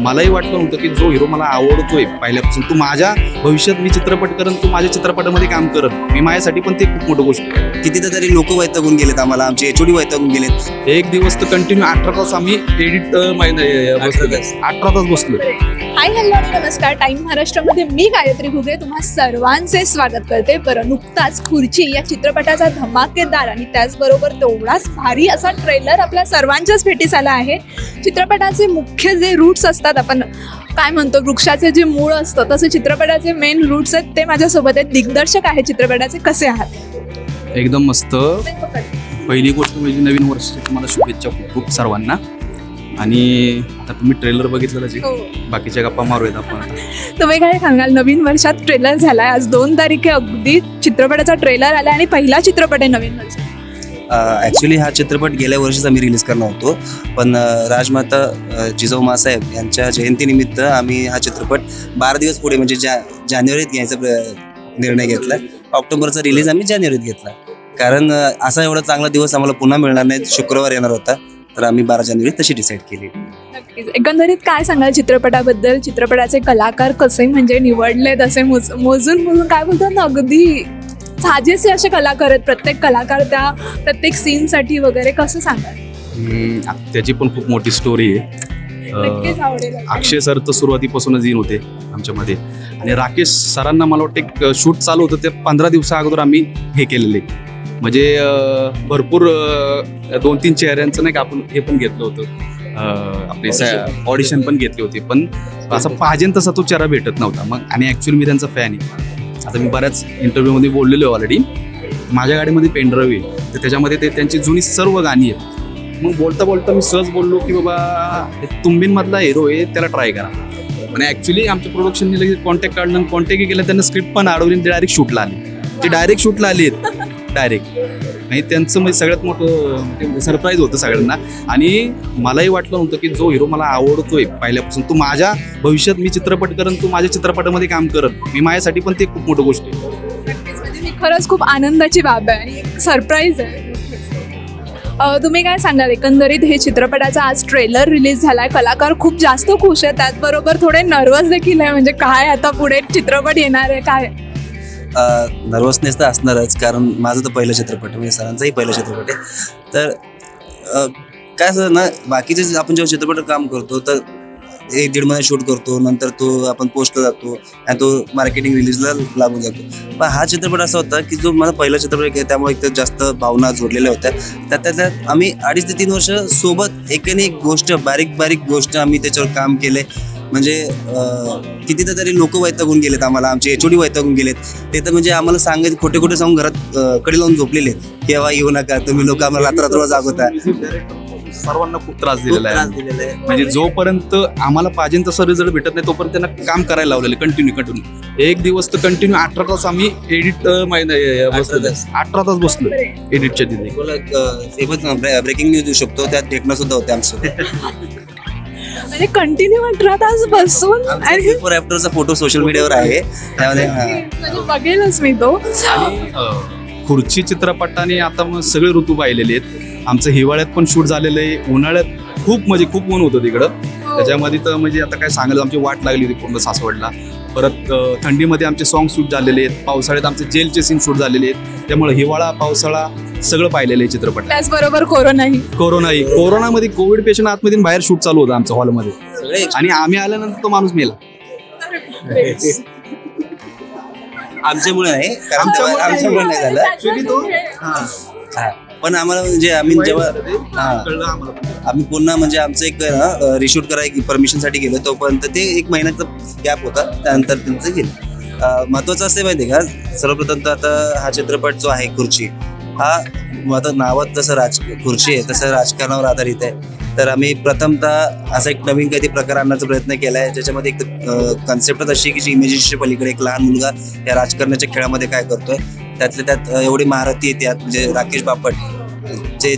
मलाही वाटलं होतं की जो हिरो मला आवडतोय पहिल्यापासून, तू माझ्या भविष्यात मी चित्रपट करन, तू माझ्या चित्रपटामध्ये काम करन, मी माझ्यासाठी पण ते खूप मोठी गोष्ट आहे. कितीतरी लोक वैतागून गेलेत, आम्हाला आमचे एचओडी वैतागून गेलेत. एक दिवस तर कंटिन्यू 18 तास आम्ही एडिट 18 तास बसलो. हाय हॅलो आणि नमस्कार. टाइम महाराष्ट्रामध्ये मी गायत्री घुगे तुम्हा सर्वांचे स्वागत करते. बरं, नुकताच खुर्ची या चित्रपटाचा धमाकेदार आणि त्याचबरोबर तेवढाच भारी असा ट्रेलर आपल्या सर्वांच्याच भेटीस आला आहे. चित्रपटाचे मुख्य जे रूट्स असतात, आपण काय म्हणतो वृक्षाचे जे मूळ असतं, तसे चित्रपटाचे मेन रूट्स आहेत ते माझ्यासोबत आहेत. दिग्दर्शक आहे चित्रपटाचे. कसे आहात? एकदम मस्त. पहिली गोष्ट म्हणजे नवीन वर्षाची तुम्हाला शुभेच्छा खूप खूप सर्वांना. आणि आता तुम्ही ट्रेलर बघितलेलं जे बाकीच्या गप्पा मारूयात आपण. तुम्ही काय सांगाल? नवीन वर्षात ट्रेलर झालाय, आज 2 तारीख आहे, अगदी चित्रपटाचा ट्रेलर आला आणि पहिला चित्रपट आहे नवीन वर्षात. ॲक्च्युली हा चित्रपट गेल्या वर्षीच आम्ही रिलीज करणार होतो, पण राजमाता जिजाऊ मासाहेब यांच्या जयंतीनिमित्त आम्ही हा चित्रपट 12 दिवस पुढे म्हणजे जानेवारीत घ्यायचा निर्णय घेतला. ऑक्टोबरचा रिलीज आम्ही जानेवारीत घेतला, कारण असा एवढा चांगला दिवस आम्हाला पुन्हा मिळणार नाही. शुक्रवार येणार होता, तर आम्ही 12 जानेवारी तशी डिसाईड केली. नक्कीच. एकंदरीत काय सांगाल चित्रपटाबद्दल? चित्रपटाचे कलाकार कसे म्हणजे निवडलेत असे मोजून काय बोलतात ना, अगदी साजेसे असे कलाकार आहेत. प्रत्येक कलाकार त्या प्रत्येक सीनसाठी वगैरे कसं सांगाल? त्याची पण खूप मोठी स्टोरी आहे. नक्कीच आवडेल. अक्षय सर तर सुरुवातीपासूनच येईन होते आमच्यामध्ये, आणि राकेश सरांना मला वाटतं एक शूट चालू होतं ते 15 दिवसा अगोदर आम्ही हे केलेले. म्हणजे भरपूर 2-3 चेहऱ्यांचं नाही का आपण हे पण घेतलं होतं, आपले ऑडिशन पण घेतली होती, पण असा पाहिजे तसा तो चेहरा भेटत नव्हता. मग आणि ॲक्च्युअली मी त्यांचा फॅन आहे. आता मी बऱ्याच इंटरव्ह्यूमध्ये बोललेलो आहे ऑलरेडी. माझ्या गाडीमध्ये पेनड्राईव्ह आहे, तर त्याच्यामध्ये ते त्यांची जुनी सर्व गाणी आहेत. मग बोलता बोलता मी सहज बोललो की बाबा तुंबींमधला हिरो आहे, त्याला ट्राय करा. आणि ॲक्च्युली आमच्या प्रोडक्शनने लगेच कॉन्टॅक्ट काढलं, कॉन्टॅक्टही केलं, त्यांना स्क्रिप्ट पण अडवली, ते डायरेक्ट शूटला आले. ते डायरेक्ट शूटला आले डायरेक्ट. आणि त्यांचं म्हणजे सगळ्यात मोठं सरप्राईज होतं सगळ्यांना. आणि मलाही वाटलं होतं की जो हिरो मला आवडतोय पहिल्यापासून, तू माझ्या भविष्यात मी चित्रपट करन, तू माझ्या चित्रपटामध्ये काम करन, मी माझ्यासाठी पण ते खूप मोठी गोष्ट आहे. म्हणजे खरंच खूप आनंदाची बाब आहे आणि सरप्राईज आहे. तुम्ही काय सांगाल एकंदरीत हे चित्रपटाचा आज ट्रेलर रिलीज झालाय, कलाकार खूप जास्त खुश आहे, त्याचबरोबर थोडे नर्वस देखील आहे. म्हणजे काय आता पुढे चित्रपट येणार आहे काय? नर्वसनेस तर असणारच, कारण माझं तर पहिलं चित्रपट म्हणजे सरांचाही पहिलं चित्रपट आहे. तर काय असं ना, बाकीचे आपण जेव्हा चित्रपट काम करतो तर 1-1.5 महिने शूट करतो, नंतर तो आपण पोस्टला जातो आणि तो मार्केटिंग रिलीजला लागून जातो. पण हा चित्रपट असा होता की जो माझा पहिला चित्रपट आहे, त्यामुळे एक तर जास्त भावना जोडलेल्या होत्या. त्यात आम्ही 2.5 ते 3 वर्ष सोबत एक गोष्ट बारीक गोष्ट आम्ही त्याच्यावर काम केले. म्हणजे कितीतरी लोक वैतागून गेलेत, आम्हाला आमचे एचओडी वैतागून गेलेत. ते तर म्हणजे आम्हाला सांगायचे खोटे सांगून घरात कडे लावून झोपलेले की बाबा येऊ नका तुम्ही, लोक आम्हाला रात्र जागवता. सर्वांना खूप त्रास दिलेला आहे. म्हणजे जोपर्यंत आम्हाला पाहिजे तसा रिझल्ट भेटत नाही तोपर्यंत त्यांना काम करायला लावलेलं कंटिन्यू. एक दिवस तर कंटिन्यू 18 तास आम्ही एडिट 18 तास बसलो एडिटच्या तिथे. ब्रेकिंग न्यूज देऊ शकतो, त्यात भेटणं सुद्धा होते आमचं. म्हणजे कंटिन्यू 18 तास बसून. आणि बिफोर आफ्टरचा फोटो सोशल मीडियावर आहे, त्यामध्ये म्हणजे बघेलच मी तो. खुर्ची चित्रपटाने आता मग सगळे ऋतू पाहिलेले आहेत. आमचं हिवाळ्यात पण शूट झालेलं आहे, उन्हाळ्यात खूप ऊन होतं तिकडं. त्याच्यामध्ये तर म्हणजे आता काय सांगायला आमची वाट लागली होती पूर्ण सासवडला. परत थंडीमध्ये आमचे सॉंग शूट झालेले आहेत, पावसाळ्यात आमचे जेलचे सीन शूट झालेले आहेत. त्यामुळे हिवाळा पावसाळा सगळं पाहिलेलं आहे चित्रपट. त्याचबरोबर कोरोनामध्ये कोविड पेशंट आतमध्ये बाहेर शूट चालू होतं आमच्या हॉलमध्ये, आणि आम्ही आल्यानंतर तो माणूस मेला. आमच्यामुळे नाही, कारण आमच्यामुळे नाही झालं. पण आम्हाला म्हणजे आम्ही जेव्हा आम्ही पुन्हा म्हणजे आमचं एक रिशूट करायची परमिशनसाठी गेलो, तोपर्यंत ते 1 महिन्याचा गॅप होता, त्यानंतर त्यांचं गेलं. महत्त्वाचं असं माहिती आहे का, सर्वप्रथम तर आता हा चित्रपट जो आहे खुर्ची, हा आता नावात जसं खुर्ची आहे तसं राजकारणावर आधारित आहे. तर आम्ही प्रथमतः असा एक नवीन काही प्रकार आणण्याचा प्रयत्न केला आहे, ज्याच्यामध्ये एक कन्सेप्टच अशी की जी इमेजिनेशनच्या पलीकडे एक लहान मुलगा या राजकारणाच्या खेळामध्ये काय करतोय, त्यातल्या त्यात एवढी महारथी येते यात. म्हणजे राकेश बापट, जे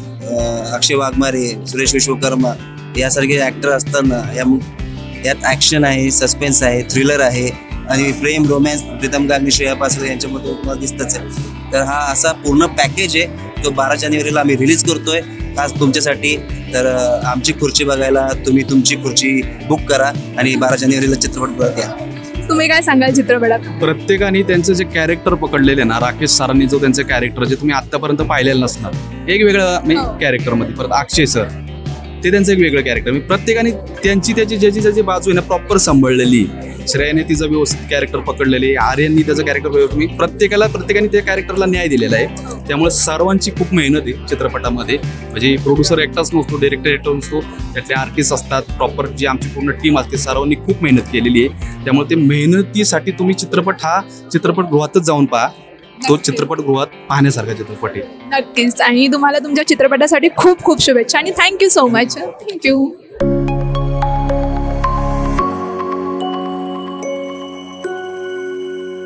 अक्षय वाघमारे, सुरेश विश्वकर्मा यासारखे ॲक्टर असताना यात ॲक्शन आहे, सस्पेन्स आहे, थ्रिलर आहे आणि प्रेम रोमॅन्स प्रीतम गांधी, श्रेया पासरे यांच्यामध्ये तुम्हाला दिसतच आहे. तर हा असा पूर्ण पॅकेज आहे जो 12 जानेवारीला आम्ही रिलीज करतोय. खास तुमच्यासाठी. तर आमची खुर्ची बघायला तुम्ही तुमची खुर्ची बुक करा आणि 12 जानेवारीला चित्रपट या. तुम्ही काय सांगाल चित्रपटात? प्रत्येकाने त्यांचं जे कॅरेक्टर पकडलेले ना, राकेश सरांनी जो त्यांचं कॅरेक्टर जे तुम्ही आतापर्यंत पाहिलेलं नसणार, एक वेगळं कॅरेक्टरमध्ये. परत अक्षय सर, ते त्यांचं एक वेगळं कॅरेक्टर. प्रत्येकाने त्यांची ज्याची बाजू आहे ना प्रॉपर सांभाळलेली. श्रेयाने तिचं व्यवस्थित कॅरेक्टर पकडलेली, आर्यननी त्याचं कॅरेक्टर तुम्ही प्रत्येकाने त्या कॅरेक्टरला न्याय दिलेला आहे. त्यामुळे सर्वांची खूप मेहनत आहे चित्रपटामध्ये. म्हणजे प्रोड्युसर एकटाच नसतो, डायरेक्टर एकटा नसतो, त्यातले आर्टिस्ट असतात, प्रॉपर जी आमची पूर्ण टीम असते, सर्वांनी खूप मेहनत केलेली आहे. त्यामुळे ते मेहनतीसाठी तुम्ही चित्रपटगृहातच जाऊन पहा. तो चित्रपटगृहात पाहण्यासारखा चित्रपट आहे नक्कीच. आणि तुम्हाला तुमच्या चित्रपटासाठी खूप खूप शुभेच्छा आणि थँक्यू सो मच. थँक्यू.